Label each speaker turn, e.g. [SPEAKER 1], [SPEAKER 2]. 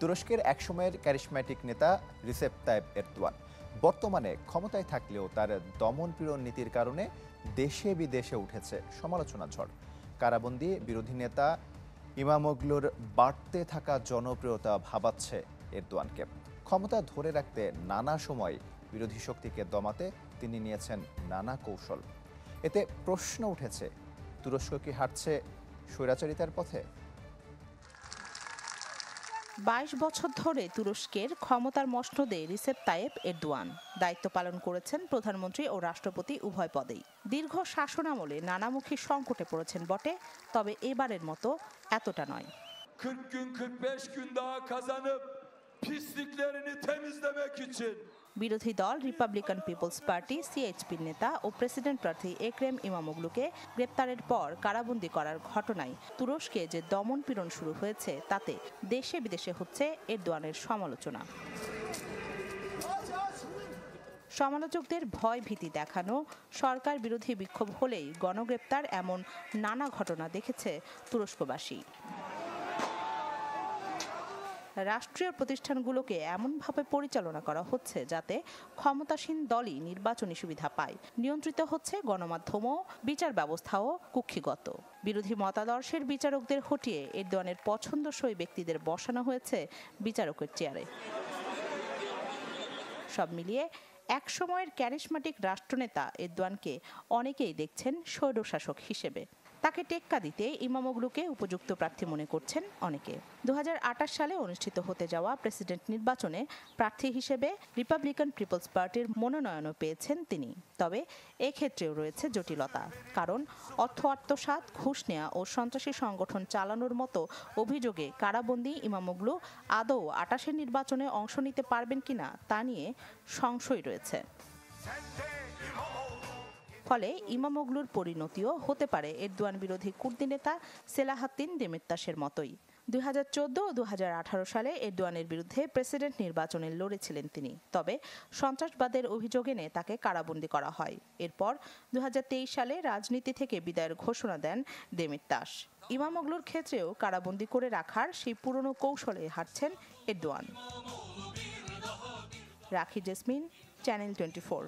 [SPEAKER 1] তুরস্কের একসময়ের ক্যারিশম্যাটিক নেতা রিসেপ তাইপ এরদোয়ান বর্তমানে ক্ষমতায় থাকলেও তার দমনপীড়ন নীতির কারণে দেশে বিদেশে উঠেছে সমালোচনা ঝড়। কারাবন্দী বিরোধী নেতা ইমামোগ্লুর বাড়তে থাকা জনপ্রিয়তা ভাবাচ্ছে এরদোয়ানকে। ক্ষমতা ধরে রাখতে নানা সময় বিরোধী শক্তিকে দমাতে তিনি নিয়েছেন নানা কৌশল। এতে প্রশ্ন উঠেছে, তুরস্ক কি হাঁটছে স্বৈরাচারিতার পথে?
[SPEAKER 2] ২২ বছর ধরে তুরস্কের ক্ষমতার মসনদে রিসেপ তাইপ এরদোয়ান দায়িত্ব পালন করেছেন প্রধানমন্ত্রী ও রাষ্ট্রপতি উভয় পদেই। দীর্ঘ শাসনামলে নানামুখী সংকটে পড়েছেন বটে, তবে এবারের মতো এতটা নয়।
[SPEAKER 3] 40 gün 45 gün daha kazanıp pisliklerini temizlemek için
[SPEAKER 2] বিরোধী দল রিপাবলিকান পিপলস পার্টি সিএইচপির নেতা ও প্রেসিডেন্ট প্রার্থী একরেম ইমামোগ্লুকে গ্রেপ্তারের পর কারাবন্দী করার ঘটনায় তুরস্কে যে দমনপীড়ন শুরু হয়েছে তাতে দেশে বিদেশে হচ্ছে এরদোয়ানের সমালোচনা। সমালোচকদের ভয় ভীতি দেখানো, সরকার বিরোধী বিক্ষোভ হলেই গণগ্রেপ্তার, এমন নানা ঘটনা দেখেছে তুরস্কবাসী। রাষ্ট্রীয় প্রতিষ্ঠানগুলোকে এমনভাবে পরিচালনা করা হচ্ছে যাতে ক্ষমতাসীন দলই নির্বাচনী সুবিধা পায়। নিয়ন্ত্রিত হচ্ছে গণমাধ্যমও, বিচার ব্যবস্থাও কুক্ষিগত। বিরোধী মতাদর্শের বিচারকদের হটিয়ে এরদোয়ানের পছন্দসই ব্যক্তিদের বসানো হয়েছে বিচারকের চেয়ারে। সব মিলিয়ে একসময়ের ক্যারিশম্যাটিক রাষ্ট্রনেতা এরদোয়ানকে অনেকেই দেখছেন স্বৈরশাসক হিসেবে। তাকে টেক্কা দিতে ইমামোগ্লুকে উপযুক্ত প্রার্থী মনে করছেন অনেকে। 2028 সালে অনুষ্ঠিত হতে যাওয়া প্রেসিডেন্ট নির্বাচনে প্রার্থী হিসেবে রিপাবলিকান পিপলস পার্টির মনোনয়নও পেয়েছেন তিনি। তবে এক্ষেত্রেও রয়েছে জটিলতা, কারণ অর্থ আত্মসাৎ, ঘুষ নেওয়া ও সন্ত্রাসী সংগঠন চালানোর মতো অভিযোগে কারাবন্দী ইমামোগ্লু আদৌ 28-এর নির্বাচনে অংশ নিতে পারবেন কিনা তা নিয়ে সংশয় রয়েছে। ফলে ইমামোগ্লুর পরিণতিও হতে পারে এরদোয়ান বিরোধী কুর্দি নেতা সেলাহাদ্দিন দেমিত্তাসের মতোই। 2014 ও 2018 সালে এরদোয়ানের বিরুদ্ধে প্রেসিডেন্ট নির্বাচনে লড়েছিলেন তিনি, তবে সন্ত্রাসবাদের অভিযোগ এনে তাকে কারাবন্দী করা হয়। এরপর 2023 সালে রাজনীতি থেকে বিদায়ের ঘোষণা দেন দেমিত্তাস। ইমামোগ্লুর ক্ষেত্রেও কারাবন্দী করে রাখার সেই পুরনো কৌশলে হাঁটছেন এরদোয়ান। রাখি জেসমিন, চ্যানেল 24।